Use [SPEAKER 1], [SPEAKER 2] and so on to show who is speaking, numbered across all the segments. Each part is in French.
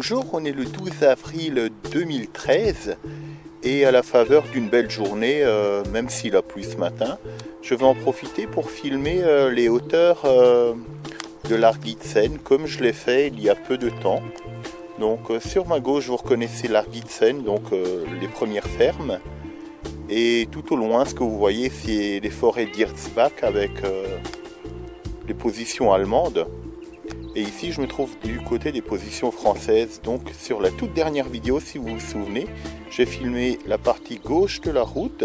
[SPEAKER 1] Bonjour, on est le 12 avril 2013 et à la faveur d'une belle journée, même s'il a plu ce matin, je vais en profiter pour filmer les hauteurs de l'Argitsen comme je l'ai fait il y a peu de temps. Donc sur ma gauche vous reconnaissez l'Argitsen, donc les premières fermes, et tout au loin ce que vous voyez c'est les forêts d'Irzbach avec les positions allemandes. Et ici je me trouve du côté des positions françaises. Donc sur la toute dernière vidéo, si vous vous souvenez, j'ai filmé la partie gauche de la route.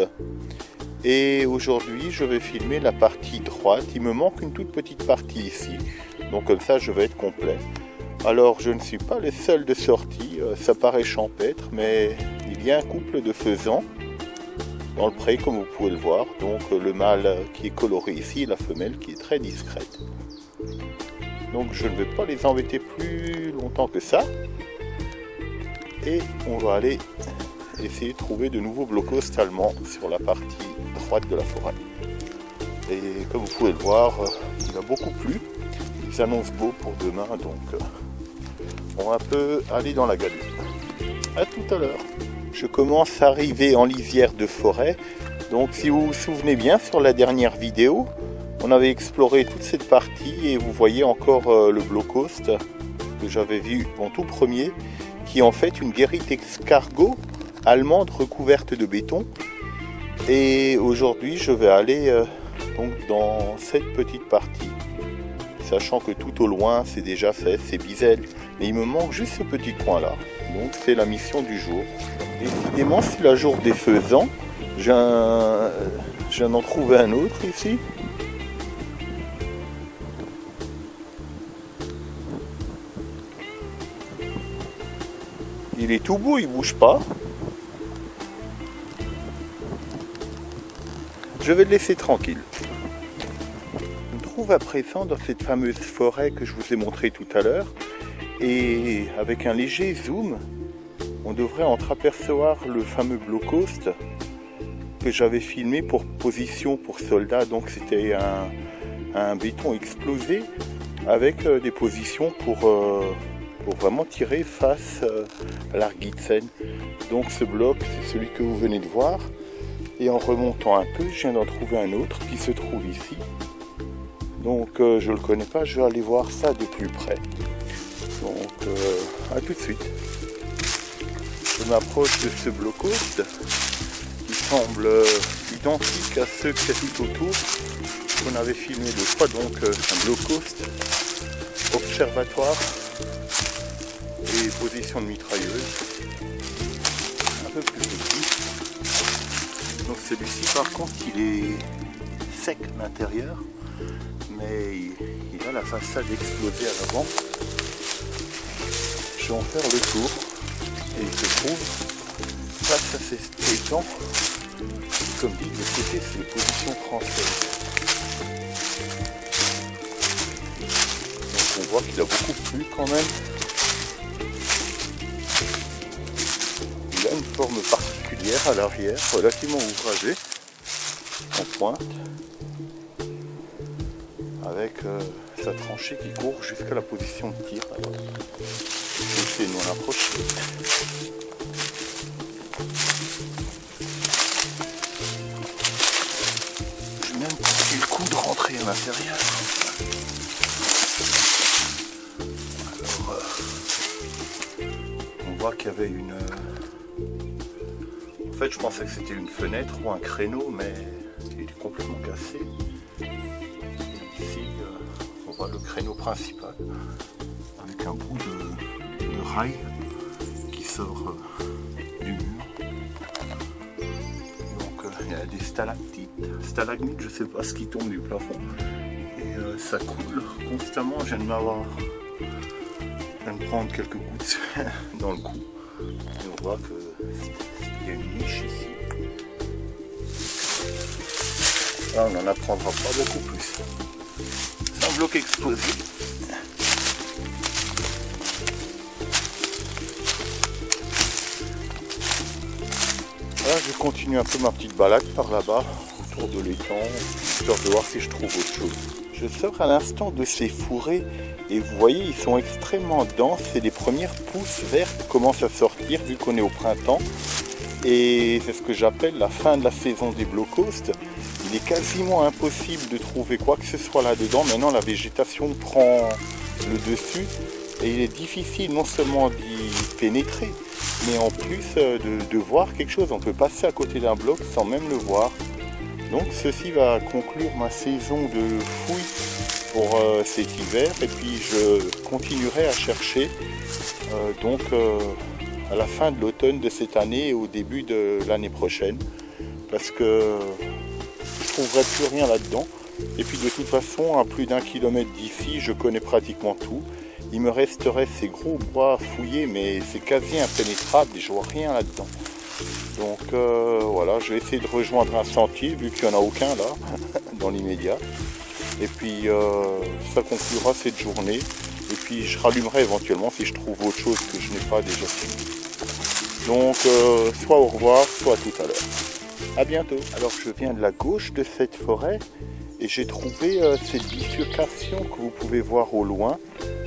[SPEAKER 1] Et aujourd'hui je vais filmer la partie droite. Il me manque une toute petite partie ici. Donc comme ça je vais être complet. Alors je ne suis pas le seul de sortie. Ça paraît champêtre, mais il y a un couple de faisans dans le pré comme vous pouvez le voir. Donc le mâle qui est coloré ici et la femelle qui est très discrète. Donc je ne vais pas les embêter plus longtemps que ça. Et on va aller essayer de trouver de nouveaux blocos allemands sur la partie droite de la forêt. Et comme vous pouvez le voir, il a beaucoup plu. Il s'annonce beau pour demain, donc on va un peu aller dans la galère. A tout à l'heure. Je commence à arriver en lisière de forêt. Donc si vous vous souvenez bien, sur la dernière vidéo, on avait exploré toute cette partie et vous voyez encore le blocos que j'avais vu en tout premier, qui est en fait une guérite escargot allemande recouverte de béton. Et aujourd'hui je vais aller donc dans cette petite partie, sachant que tout au loin c'est déjà fait, c'est Bizel, mais il me manque juste ce petit coin là. Donc c'est la mission du jour. Décidément c'est la jour des faisans. Je viens d'en trouver un autre ici. Il est tout beau, il bouge pas. Je vais le laisser tranquille. On se trouve à présent dans cette fameuse forêt que je vous ai montré tout à l'heure. Et avec un léger zoom, on devrait entreapercevoir le fameux blocos que j'avais filmé pour position pour soldats. Donc c'était un béton explosé avec des positions pour vraiment tirer face à l'Argitsen. Donc ce bloc, c'est celui que vous venez de voir. Et en remontant un peu, je viens d'en trouver un autre qui se trouve ici. Donc je ne le connais pas, je vais aller voir ça de plus près. Donc à tout de suite. Je m'approche de ce blocos qui semble identique à ceux qui sont tout autour, qu'on avait filmé deux fois. Donc un blocos observatoire et position de mitrailleuse, un peu plus petit. Donc celui-ci par contre il est sec à l'intérieur, mais il a la façade explosée à l'avant. Je vais en faire le tour et il se trouve face à ces étangs, comme dit de côté c'est les positions françaises. Donc on voit qu'il a beaucoup plu quand même. Il a une forme particulière à l'arrière, relativement ouvragée, en pointe, avec sa tranchée qui court jusqu'à la position de tir. Alors, je vais essayer de m'en approcher. Je vais même pris le coup de rentrer à l'intérieur. Alors, on voit qu'il y avait une... En fait, je pensais que c'était une fenêtre ou un créneau, mais il est complètement cassé. Et ici, on voit le créneau principal avec un bout de rail qui sort du mur. Donc, il y a des stalactites, stalagmites, je ne sais pas ce qui tombe du plafond. Et ça coule constamment. Je viens de prendre quelques gouttes dans le cou. Et on voit que il y a une niche ici. Là, on n'en apprendra pas beaucoup plus. C'est un bloc explosif. Là, je continue un peu ma petite balade par là-bas, autour de l'étang, histoire de voir si je trouve autre chose. Je sors à l'instant de ces fourrés et vous voyez, ils sont extrêmement denses et les premières pousses vertes commencent à sortir vu qu'on est au printemps. Et c'est ce que j'appelle la fin de la saison des blocostes. Il est quasiment impossible de trouver quoi que ce soit là-dedans. Maintenant, la végétation prend le dessus et il est difficile non seulement d'y pénétrer, mais en plus de voir quelque chose. On peut passer à côté d'un bloc sans même le voir. Donc ceci va conclure ma saison de fouilles pour cet hiver et puis je continuerai à chercher à la fin de l'automne de cette année et au début de l'année prochaine parce que je ne trouverai plus rien là-dedans. Et puis de toute façon, à plus d'1 kilomètre d'ici, je connais pratiquement tout. Il me resterait ces gros bois fouillés, mais c'est quasi impénétrable et je vois rien là-dedans. Donc voilà, je vais essayer de rejoindre un sentier vu qu'il n'y en a aucun là, dans l'immédiat. Et puis ça conclura cette journée. Et puis je rallumerai éventuellement si je trouve autre chose que je n'ai pas déjà filmé. Donc soit au revoir, soit à tout à l'heure. A bientôt. Alors je viens de la gauche de cette forêt et j'ai trouvé cette bifurcation que vous pouvez voir au loin.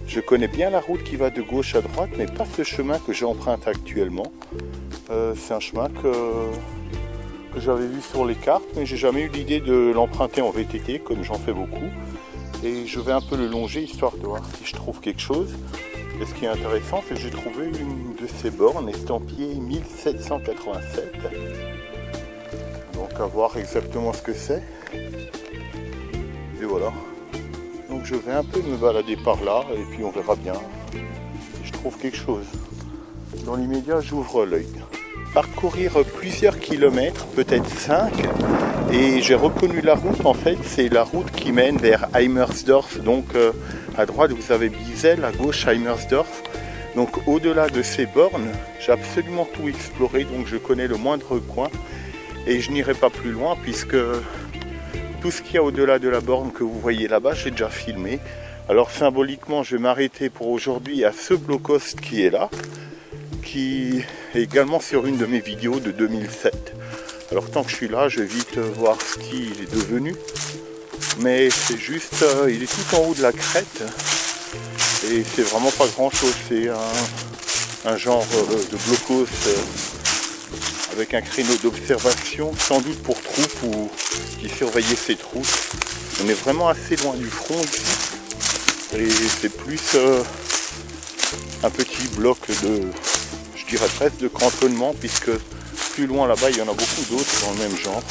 [SPEAKER 1] Je connais bien la route qui va de gauche à droite, mais pas ce chemin que j'emprunte actuellement. C'est un chemin que j'avais vu sur les cartes, mais j'ai jamais eu l'idée de l'emprunter en VTT, comme j'en fais beaucoup. Et je vais un peu le longer, histoire de voir si je trouve quelque chose. Et ce qui est intéressant, c'est que j'ai trouvé une de ces bornes estampillée 1787. Donc à voir exactement ce que c'est. Et voilà. Donc je vais un peu me balader par là, et puis on verra bien si je trouve quelque chose. Dans l'immédiat, j'ouvre l'œil. Parcourir plusieurs kilomètres, peut-être 5, et j'ai reconnu la route. En fait, c'est la route qui mène vers Heimersdorf. Donc à droite, vous avez Bizel, à gauche, Heimersdorf. Donc au-delà de ces bornes, j'ai absolument tout exploré, donc je connais le moindre coin. Et je n'irai pas plus loin, puisque tout ce qu'il y a au-delà de la borne que vous voyez là-bas, j'ai déjà filmé. Alors symboliquement, je vais m'arrêter pour aujourd'hui à ce blockhost qui est là, qui est également sur une de mes vidéos de 2007. Alors tant que je suis là, je vais vite voir ce qu'il est devenu. Mais c'est juste, il est tout en haut de la crête. Et c'est vraiment pas grand chose, c'est un genre de blockhost avec un créneau d'observation, sans doute pour troupes ou qui surveillaient ces troupes. On est vraiment assez loin du front ici. Et c'est plus un petit bloc de, je dirais presque de cantonnement, puisque plus loin là-bas, il y en a beaucoup d'autres dans le même genre.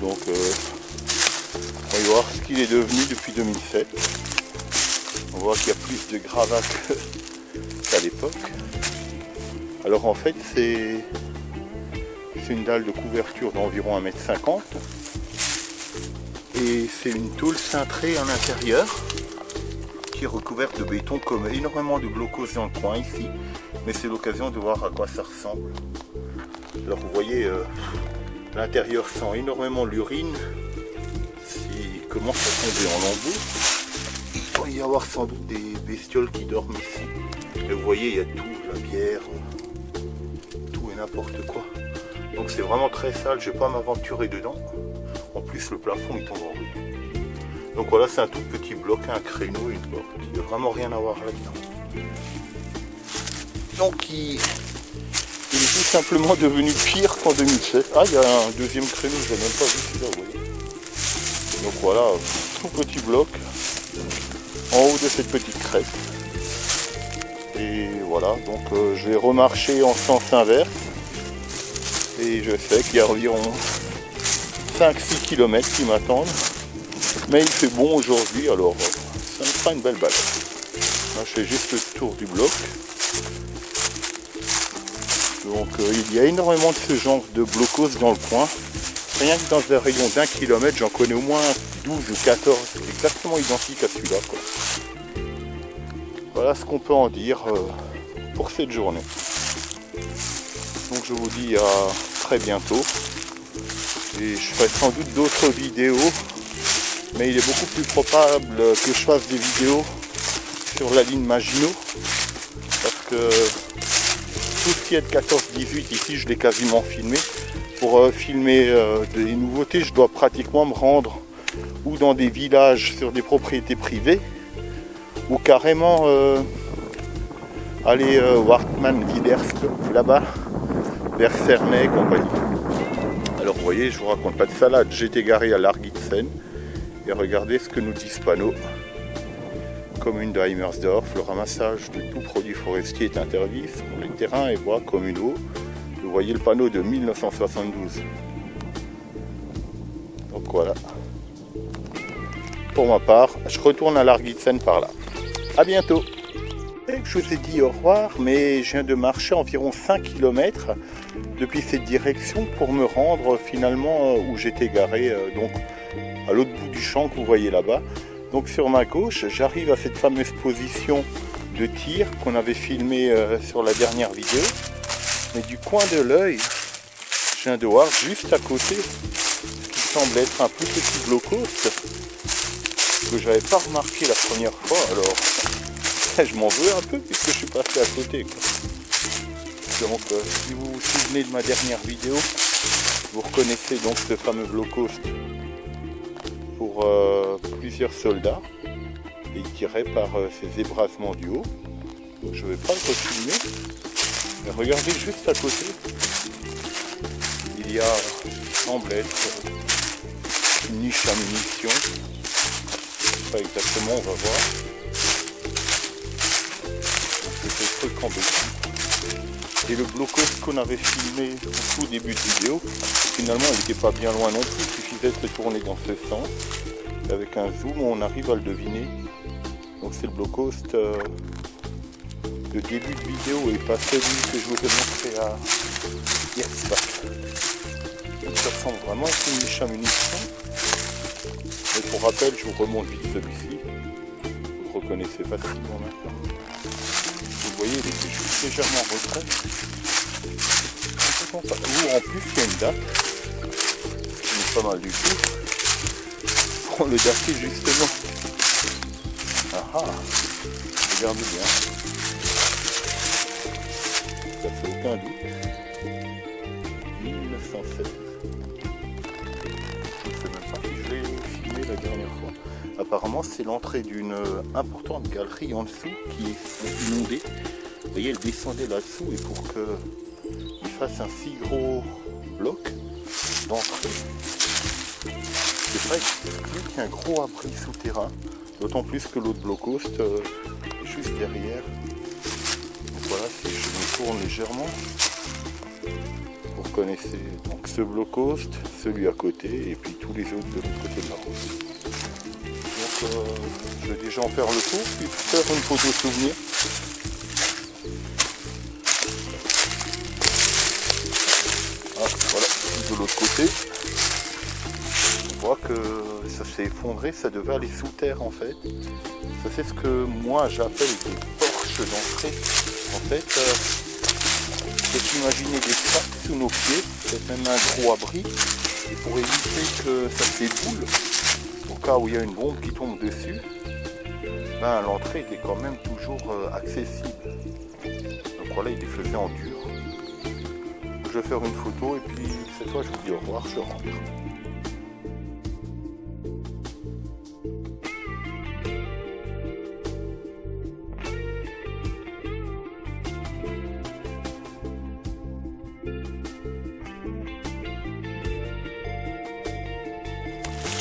[SPEAKER 1] Donc on va voir ce qu'il est devenu depuis 2007. On voit qu'il y a plus de gravats qu'à l'époque. Alors en fait, c'est une dalle de couverture d'environ 1,50 m. Et c'est une tôle cintrée à l'intérieur qui est recouverte de béton, comme énormément de blocos dans le coin ici. Mais c'est l'occasion de voir à quoi ça ressemble. Alors vous voyez, l'intérieur sent énormément l'urine. Il commence à tomber en lambeaux. Il doit y avoir sans doute des bestioles qui dorment ici. Et vous voyez, il y a tout, la bière, tout et n'importe quoi. Donc c'est vraiment très sale, je ne vais pas m'aventurer dedans. En plus le plafond il tombe en rue. Donc voilà, c'est un tout petit bloc, un créneau et une porte. Il n'y a vraiment rien à voir là-dedans. Donc il est tout simplement devenu pire qu'en 2007. Ah, il y a un deuxième créneau, je n'ai même pas vu celui-là, vous voyez. Donc voilà, tout petit bloc en haut de cette petite crête. Et voilà, donc je vais remarcher en sens inverse. Et je sais qu'il y a environ 5-6 km qui m'attendent. Mais il fait bon aujourd'hui, alors ça me fera une belle balade. Là, je fais juste le tour du bloc. Donc il y a énormément de ce genre de blocos dans le coin. Rien que dans un rayon d'1 kilomètre, j'en connais au moins 12 ou 14 exactement identiques à celui-là. Voilà ce qu'on peut en dire pour cette journée. Donc je vous dis à très bientôt. Et je ferai sans doute d'autres vidéos. Mais il est beaucoup plus probable que je fasse des vidéos sur la ligne Maginot. Parce que tout ce qui est de 14-18 ici, je l'ai quasiment filmé. Pour filmer des nouveautés, je dois pratiquement me rendre ou dans des villages sur des propriétés privées, ou carrément aller Wartman, Villers, là-bas, vers Cernay et compagnie. Alors vous voyez, je vous raconte pas de salade, j'étais garé à Largitzen et regardez ce que nous dit ce panneau. Commune de Heimersdorf, le ramassage de tout produit forestier est interdit sur les terrains et bois communaux. Vous voyez le panneau de 1972. Donc voilà. Pour ma part, je retourne à Largitzen par là. A bientôt. Je vous ai dit au revoir, mais je viens de marcher environ 5 km depuis cette direction pour me rendre finalement où j'étais garé, donc à l'autre bout du champ que vous voyez là-bas. Donc sur ma gauche, j'arrive à cette fameuse position de tir qu'on avait filmé sur la dernière vidéo. Mais du coin de l'œil, je viens de voir juste à côté ce qui semble être un plus petit blocos que j'avais pas remarqué la première fois. Alors je m'en veux un peu puisque je suis passé à côté, quoi. Donc si vous vous souvenez de ma dernière vidéo, vous reconnaissez donc ce fameux blocos pour plusieurs soldats et il tirait par ces ébrasements du haut. Donc je ne vais pas le refilmer, mais regardez juste à côté, il y a, semble être une niche à munitions, pas exactement, on va voir. C'est ce truc en béton. Et le blocos qu'on avait filmé au tout début de vidéo, finalement il n'était pas bien loin non plus, il suffisait de se tourner dans ce sens. Et avec un zoom on arrive à le deviner. Donc c'est le blocos de début de vidéo et pas celui que je vous ai montré à Yersbach. Donc ça ressemble vraiment à une niche à munitions. Et pour rappel, je vous remonte vite celui-ci. Vous le reconnaissez facilement maintenant. Vous voyez, il était juste légèrement en retrait. Ou en plus, il y a une date. Ce n'est pas mal du tout. Pour le dater justement. Ah ah, regardez bien. Ça fait aucun doute. 1916. Je ne sais même pas si je l'ai filmé la dernière fois. Apparemment, c'est l'entrée d'une importante galerie en dessous qui est inondée. Vous voyez, elle descendait là-dessous et pour qu'il fasse un si gros bloc d'entrée, c'est pas exclu qu'il y ait un gros abri souterrain, d'autant plus que l'autre blocos est juste derrière. Donc voilà, si je me tourne légèrement, vous reconnaissez donc ce blocos, celui à côté et puis tous les autres de l'autre côté de la route. Donc je vais déjà en faire le tour, puis faire une photo souvenir. Voilà, de l'autre côté, on voit que ça s'est effondré, ça devait aller sous terre en fait. Ça c'est ce que moi j'appelle des porches d'entrée. En fait, faut imaginer des sacs sous nos pieds, peut-être même un gros abri, et pour éviter que ça s'éboule, au cas où il y a une bombe qui tombe dessus, ben, l'entrée était quand même toujours accessible. Donc voilà, il les faisait en dur. Je vais faire une photo et puis cette fois je vous dis au revoir, je rentre.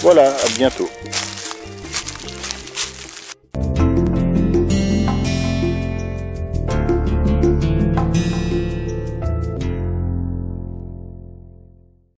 [SPEAKER 1] Voilà, à bientôt.